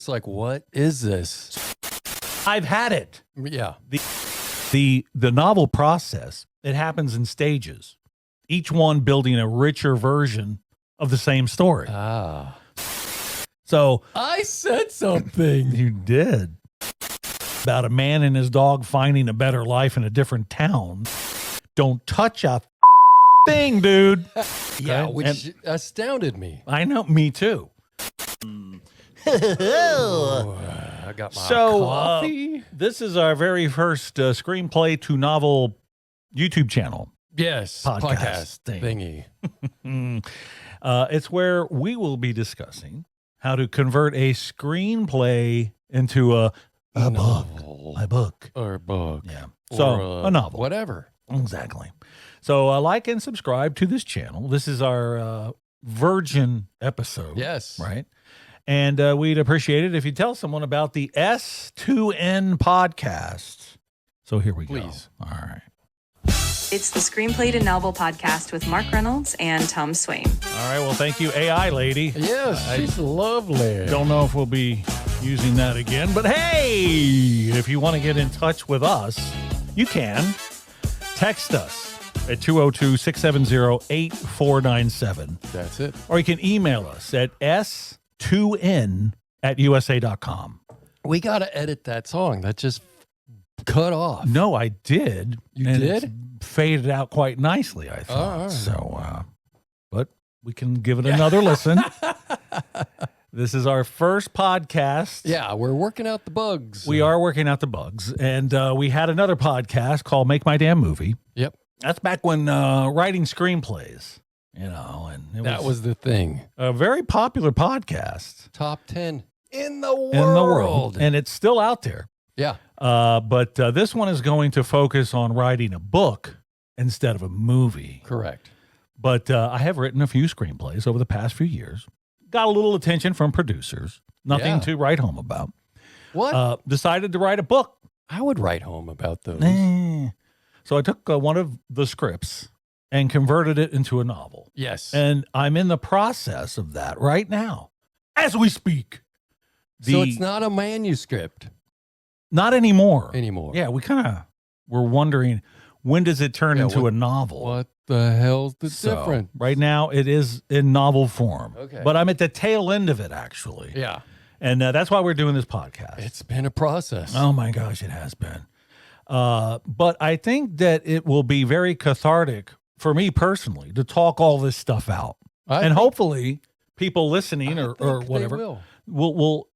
It's like, what is this? I've had it. Yeah. The novel process, it happens in stages, each one building a richer version of the same story. Ah. So I said something. you did. About a man and his dog finding a better life in a different town. Don't touch a thing, dude. Yeah, Okay? which astounded me. I know, me too. I got my coffee. This is our very first screenplay to novel YouTube channel. Yes, Podcast thingy. It's where we will be discussing how to convert a screenplay into a novel. book. Or book. Yeah. Or So a novel. Whatever. Exactly. So like and subscribe to this channel. This is our virgin episode. Yes. Right. And we'd appreciate it if you tell someone about the S2N podcast. So here we go. Please. All right. It's the Screenplay to Novel podcast with Mark Reynolds and Tom Swain. All right. Well, thank you, AI lady. Yes, she's lovely. Don't know if we'll be using that again, but hey, if you want to get in touch with us, you can. Text us at 202-670-8497. That's it. Or you can email us at s2n@usa.com. We got to edit that song. That just cut off. No, I did. You and did? It's faded out quite nicely, I thought. all right. So, but we can give it another listen. This is our first podcast. Yeah, we're working out the bugs. We are working out the bugs. And we had another podcast called Make My Damn Movie. Yep. That's back when writing screenplays, and That was the thing. a very popular podcast Top 10 in the world. in the world. And it's still out there. Yeah. But this one is going to focus on writing a book instead of a movie. Correct. But I have written a few screenplays over the past few years. Got a little attention from producers. Nothing Yeah. to write home about. What? Decided to write a book. I would write home about those. So I took one of the scripts and converted it into a novel. Yes. And I'm in the process of that right now, as we speak. So it's not a manuscript Not anymore. anymore. Yeah, we kind of were wondering, when does it turn Yeah, into what- a novel? What the hell's the So, difference? right now, it is in novel form. Okay. But I'm at the tail end of it, actually. Yeah. And that's why we're doing this podcast. It's been a process. Oh, my gosh, it has been. But I think that it will be very cathartic for me personally to talk all this stuff out. And hopefully people listening or whatever will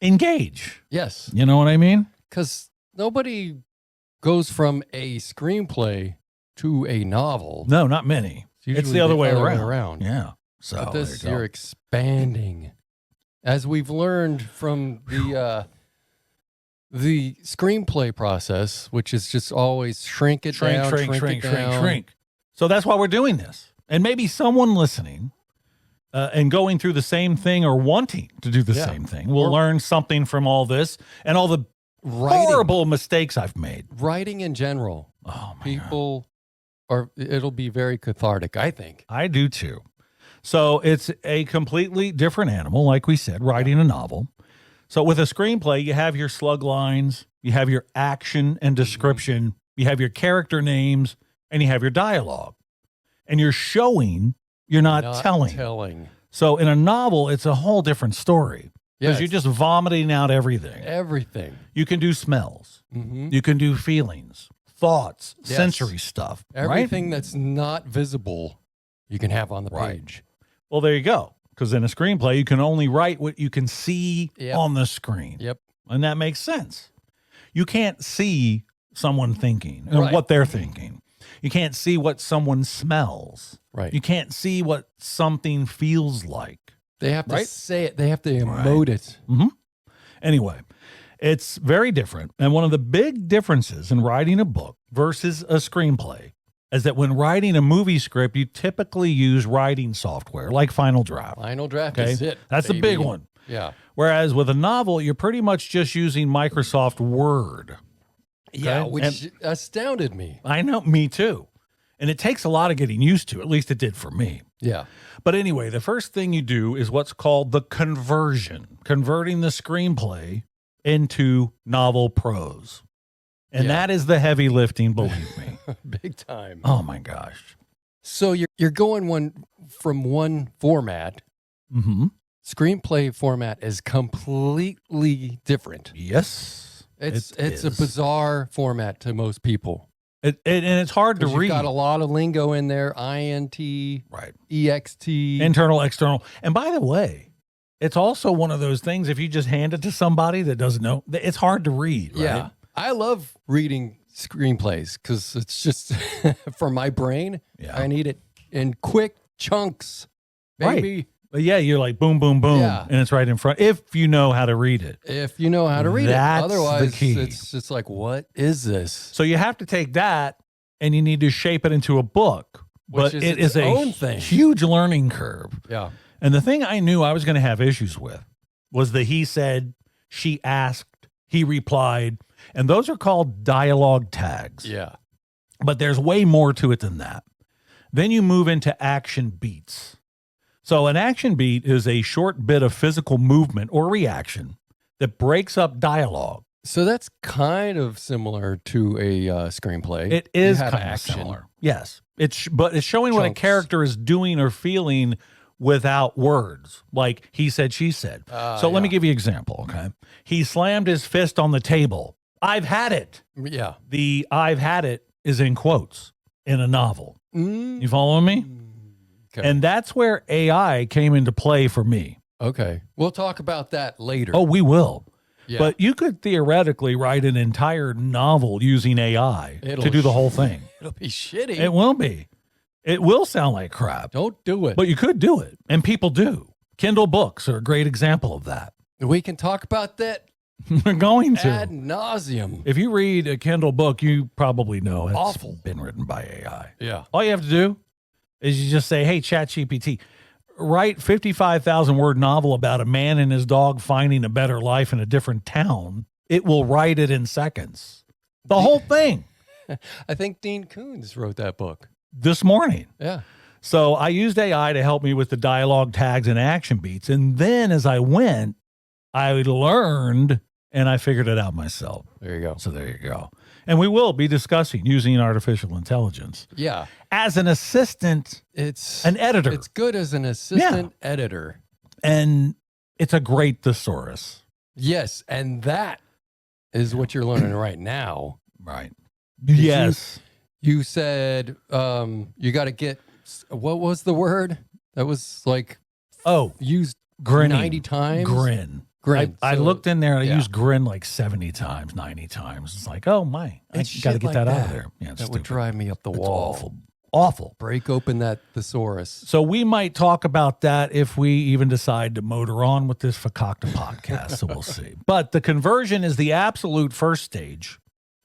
engage. Yes. You know what I mean? Because nobody goes from a screenplay to a novel. No, not many. It's usually the other way around. Yeah. Yeah. So But this, there you you're go. expanding. As we've learned from the screenplay process, which is just always shrink it down, shrink it down. So that's why we're doing this. And maybe someone listening and going through the same thing or wanting to do the Yeah. same thing will Or- learn something from all this and all the horrible mistakes I've made. Writing in general, Oh, my God. people it'll be very cathartic, I think. I do too. So it's a completely different animal, like we said, writing a novel. So with a screenplay, you have your slug lines, you have your action and description, you have your character names, and you have your dialogue. And you're showing, you're not telling. So in a novel, it's a whole different story because you're just vomiting out everything. Everything. You can do smells. Mm-hmm. You can do feelings, thoughts, Yes. sensory stuff. Everything right? that's not visible, you can have on the Right. page. Well, there you go. Because in a screenplay, you can only write what you can see Yep. on the screen. Yep. And that makes sense. You can't see someone thinking and Right. what they're thinking. You can't see what someone smells. Right. You can't see what something feels like. They have to Right? say it. They have to emote it. Anyway, it's very different. And one of the big differences in writing a book versus a screenplay is that when writing a movie script, you typically use writing software like Final Draft. Final draft Okay? is it. That's the baby. big one. Yeah. Whereas with a novel, you're pretty much just using Microsoft Word. Yeah, Okay? which astounded me. I know, me too. And it takes a lot of getting used to. At least it did for me. Yeah. But anyway, the first thing you do is what's called the conversion, converting the screenplay into novel prose. And that is the heavy lifting, believe me. Big time. Oh my gosh. So you're going from one format. Mm-hmm. Screenplay format is completely different. Yes. It's a bizarre format to most people. And it's hard to read. You've got a lot of lingo in there, INT, right. EXT. Internal, external. And by the way, it's also one of those things, if you just hand it to somebody that doesn't know, it's hard to read, right? Yeah. I love reading screenplays because it's just, for my brain, I need it in quick chunks, baby. Right. But yeah, you're like boom, boom, boom, Yeah. and it's right in front. If you know how to read it. If you know how to read That's it. Otherwise, the key. it's just like, what is this? So you have to take that and you need to shape it into a book. Which But is it its is a own thing. huge learning curve. Yeah. And the thing I knew I was going to have issues with was the he said, she asked, he replied. And those are called dialogue tags. Yeah. But there's way more to it than that. Then you move into action beats. So an action beat is a short bit of physical movement or reaction that breaks up dialogue. So that's kind of similar to a screenplay. It is You have kind of action. similar. Yes. But it's showing what a Chunks. character is doing or feeling without words. Like he said, she said. So let me give you an example, okay? He slammed his fist on the table. I've had it. Yeah. The I've had it is in quotes in a novel. You following me? Okay. And that's where AI came into play for me. Okay. We'll talk about that later. Oh, we will. Yeah. But you could theoretically write an entire novel using AI to do the whole thing. It'll be shitty. It will be. It will sound like crap. Don't do it. But you could do it. And people do. Kindle books are a great example of that. We can talk about that We're going to. ad nauseum. If you read a Kindle book, you probably know it's Awful. been written by AI. Yeah. All you have to do is you just say, hey, ChatGPT, write 55,000 word novel about a man and his dog finding a better life in a different town. It will write it in seconds. The whole thing. I think Dean Koontz wrote that book. This morning. Yeah. So I used AI to help me with the dialogue tags and action beats. And then as I went, I learned and I figured it out myself. There you go. So there you go. And we will be discussing using artificial intelligence Yeah. as an assistant, It's an editor. It's good as an assistant editor. And it's a great thesaurus. Yes. And that is what you're learning right now. Right. Did Yes. You said you got to get, what was the word? That was like used grinning. 90 times. Grin. Grin. I So, looked in there and I yeah. used grin like 70 times, 90 times. It's like, oh my, I It's got to shit get like that out of that. there. Yeah, it's That would stupid. drive me up the It's wall. awful. Awful. Break open that thesaurus. So we might talk about that if we even decide to motor on with this Fakakta podcast. So we'll see. But the conversion is the absolute first stage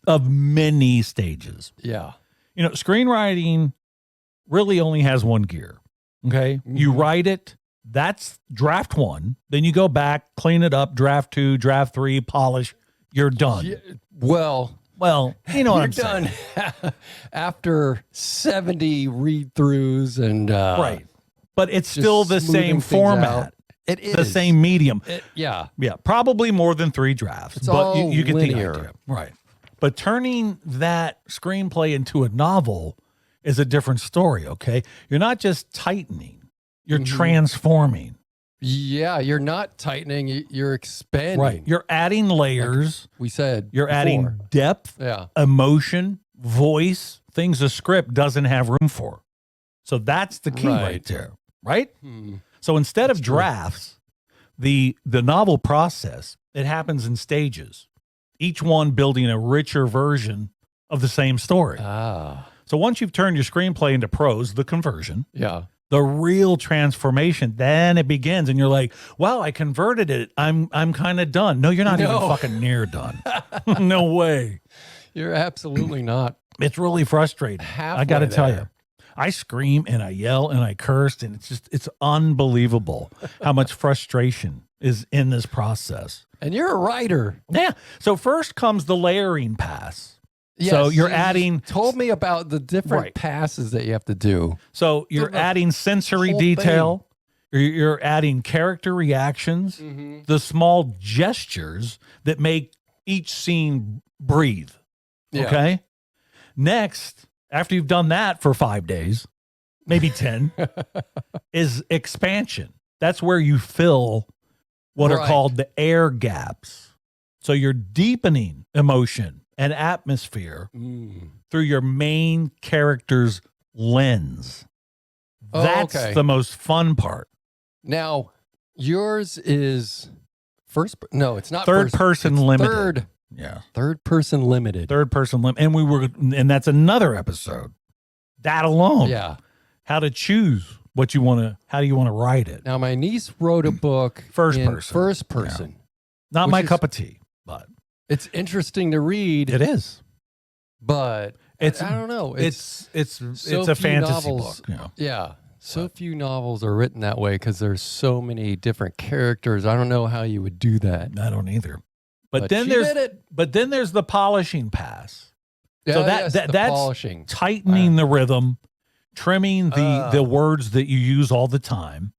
of many stages. Yeah. You know, screenwriting really only has one gear. Okay. You write it. That's draft one. Then you go back, clean it up, draft two, draft three, polish. You're done. Yeah, well, You know what you're I'm saying. done after 70 read-throughs and Right. But it's just still the smoothing same things format. out. It is The same medium. yeah. Yeah, probably more than 3 drafts. It's but all you get linear. the idea. Right. But turning that screenplay into a novel is a different story, okay? You're not just tightening, you're transforming. Yeah, you're not tightening, you're expanding. Right. You're adding layers. We said You're before. adding depth, Yeah. emotion, voice, things a script doesn't have room for. So that's the key right there, right? So instead of drafts, the novel process, it happens in stages, each one building a richer version of the same story. So once you've turned your screenplay into prose, the conversion, Yeah. the real transformation, then it begins and you're like, wow, I converted it. I'm kind of done. No, you're not even fucking near done. No way. You're absolutely not. It's really frustrating. I got to tell you. I scream and I yell and I cursed and it's unbelievable how much frustration is in this process. And you're a writer. Yeah. So first comes the layering pass. So you're you adding. told me about the different Right. passes that you have to do. So you're The adding sensory whole detail. You're adding character reactions, Mm-hmm. the small gestures that make each scene breathe. Yeah. Okay. Next, after you've done that for 5 days, maybe 10, is expansion. That's where you fill what are Right. called the air gaps. So you're deepening emotion and atmosphere through your main character's lens. Oh, That's okay. the most fun part. Now, yours is no, it's not Third person limited. Third person limited. Third person limit. And that's another episode. That alone. Yeah. How to choose what you want to, how do you want to write it? Now, my niece wrote a book First in person. First person. Not which my is- cup of tea, but It's interesting to read, it is. but It's I don't know. It's so a few fantasy novels- book. You know. Yeah. So few novels are written that way because there's so many different characters. I don't know how you would do that. I don't either. But then she there's did it. but then there's the polishing pass. So Yes, the that's polishing. tightening the rhythm, trimming Ah. the words that you use all the time.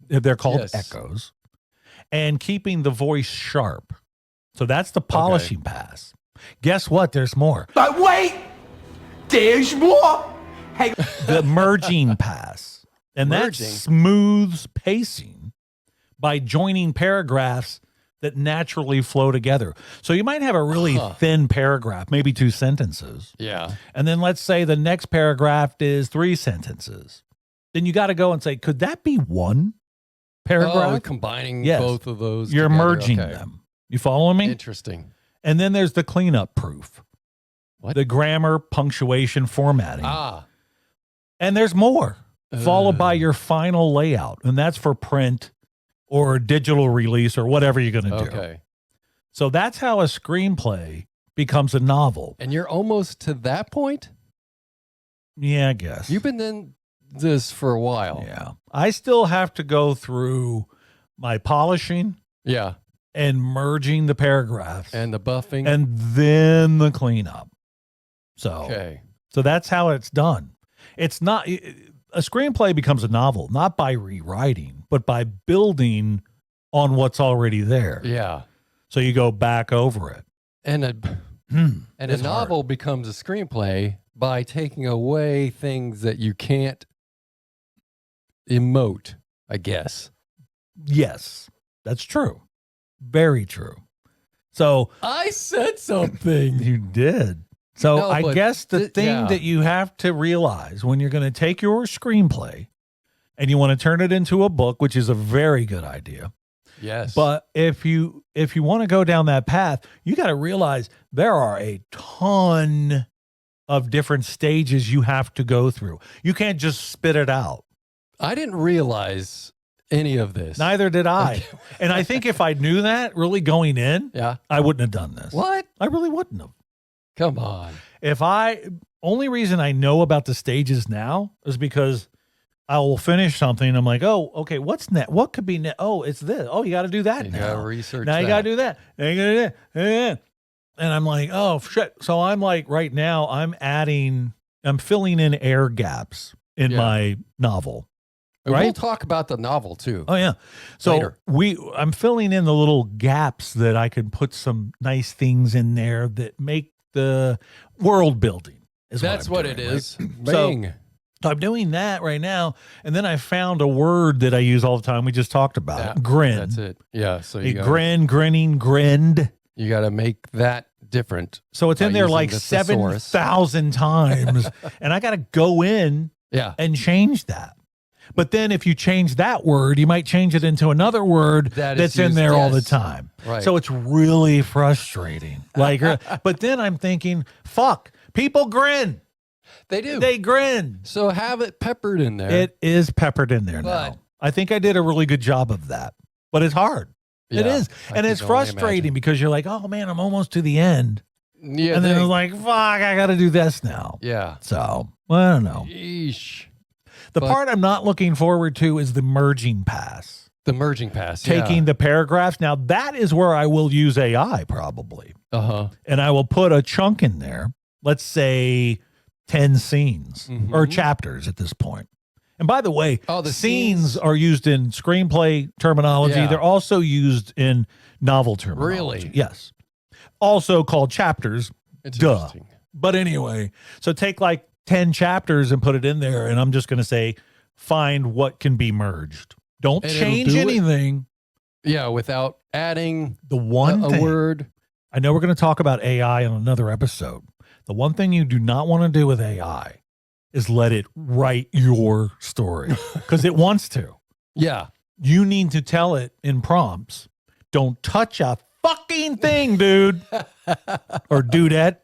They're called Yes. echoes, and keeping the voice sharp. So that's the polishing pass. Guess what? There's more. But wait, there's more. Hey, The merging pass, and Merging? that smooths pacing by joining paragraphs that naturally flow together. So you might have a really thin paragraph, maybe 2 sentences. Yeah. And then let's say the next paragraph is 3 sentences. Then you got to go and say, could that be one paragraph? Oh, combining Yes. both of those. You're together. merging Okay. them. You following me? Interesting. And then there's the cleanup proof. What? The grammar, punctuation, formatting. Ah. And there's more, followed by your final layout. And that's for print or digital release or whatever you're going to do. Okay. So that's how a screenplay becomes a novel. And you're almost to that point? Yeah, I guess. You've been in this for a while. Yeah. I still have to go through my polishing Yeah. and merging the paragraphs And the buffing. and then the cleanup. So, okay. so that's how it's done. It's not a screenplay becomes a novel, not by rewriting, but by building on what's already there. Yeah. So you go back over it. And a It's novel becomes a screenplay by taking away things that you can't emote, I guess. Yes, that's true. Very true. So I said something. you did. So No, I but guess the thing yeah. that you have to realize when you're going to take your screenplay and you want to turn it into a book, which is a very good idea. Yes. But if you want to go down that path, you got to realize there are a ton of different stages you have to go through. You can't just spit it out. I didn't realize any of this. Neither did I. Okay. And I think if I knew that really going in, Yeah. I wouldn't have done this. What? I really wouldn't have. Come on. Only reason I know about the stages now is because I will finish something. And I'm like, oh, okay, what's next? What could be next? Oh, it's this. Oh, you got to do that You now. gotta research Now you that. got to do that. Now you got to do that. And I'm like, oh, shit. So I'm like, right now, I'm filling in air gaps in Yeah. my novel. And right? We'll talk about the novel too. Oh, yeah. So Later. I'm filling in the little gaps that I can put some nice things in there that make the world building. That's I'm what doing, it right? is. So- Bang. So I'm doing that right now. And then I found a word that I use all the time. We just talked about Yeah, it. Grin. That's it. Yeah. So A you got grinning, grinned. you got to make that different. So it's By in there using like the thesaurus. 7,000 times. And I got to go in Yeah. and change that. But then if you change that word, you might change it into another word That is that's in used- there all the yes. time. Right. So it's really frustrating. Like, but then I'm thinking, fuck, people grin. They do. They grin. So have it peppered in there. It is peppered in there But- now. I think I did a really good job of that, but it's hard. It Yeah, is. I And can it's only frustrating imagine. because you're like, oh man, I'm almost to the end. Yeah. And then they- it's like, fuck, I got to do this now. yeah. So, well, I don't know. Yeesh. The But- part I'm not looking forward to is the merging pass. The merging pass. Taking the paragraphs. Now, that is where I will use AI probably. Uh huh. And I will put a chunk in there let's say 10 scenes or chapters at this point. And by the way, the scenes are used in screenplay terminology. Yeah. They're also used in novel terminology. Really? Yes. Also called chapters. It's Duh. interesting. But anyway, so take like 10 chapters and put it in there. And I'm just going to say, find what can be merged. Don't And it'll change do it. anything. Yeah, without adding The one a thing, word. I know we're going to talk about AI in another episode. The one thing you do not want to do with AI is let it write your story because it wants to. Yeah. You need to tell it in prompts. Don't touch a fucking thing, dude. Or dudette.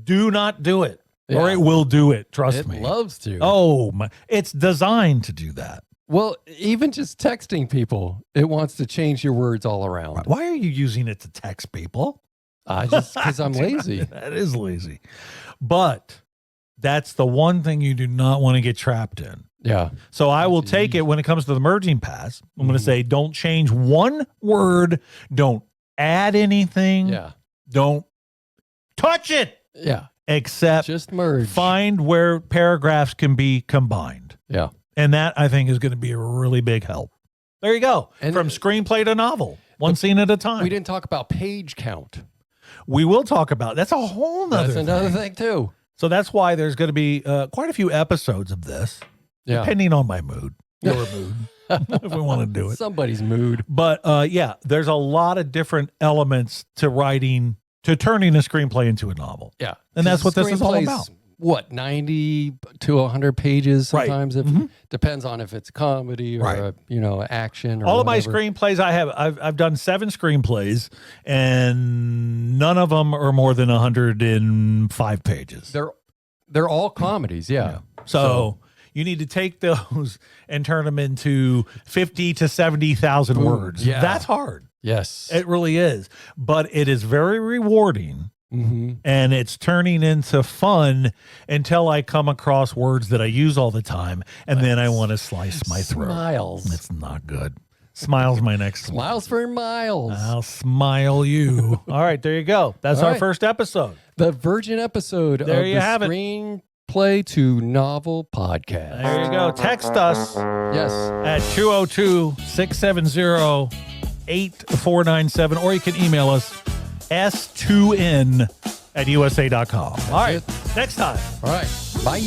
Do not do it. Or Yeah. it will do it. Trust It me. loves to. Oh, my. It's designed to do that. Well, even just texting people, it wants to change your words all around. Why are you using it to text people? Just because I'm lazy. That is lazy. But that's the one thing you do not want to get trapped in. Yeah. So I will take it when it comes to the merging pass. I'm going to say, don't change one word. Don't add anything. Yeah. Don't touch it. Yeah. Except Just merge. find where paragraphs can be combined. Yeah. And that, I think, is going to be a really big help. There you go. And from screenplay to novel, one scene at a time. We didn't talk about page count. We will talk about that's a whole nother That's another thing. thing too. So that's why there's going to be quite a few episodes of this, Yeah. depending on my mood, your mood, if we want to do it. Somebody's mood. But yeah, there's a lot of different elements to writing, to turning a screenplay into a novel. Yeah. And that's what this is all Screenplay's, about. What, 90 to 100 pages Right. sometimes? If depends on if it's comedy or Right. action or All of my whatever. screenplays I've done 7 screenplays, and none of them are more than 105 pages. They're all comedies, yeah. So you need to take those and turn them into 50 to 70,000 Boom. words. Yeah. That's hard. Yes. It really is. But it is very rewarding, and it's turning into fun until I come across words that I use all the time, and then I want to slice my throat. Smiles. It's not good. Smile's my next one. Smiles for miles. I'll smile you. All right, there you go. That's All our right. first episode. The virgin episode There of you the have it. Screenplay to Novel podcast. There you go. Text us Yes. at 202-670-8497, or you can email us s2n@usa.com. All right, it. next time. All right. Bye.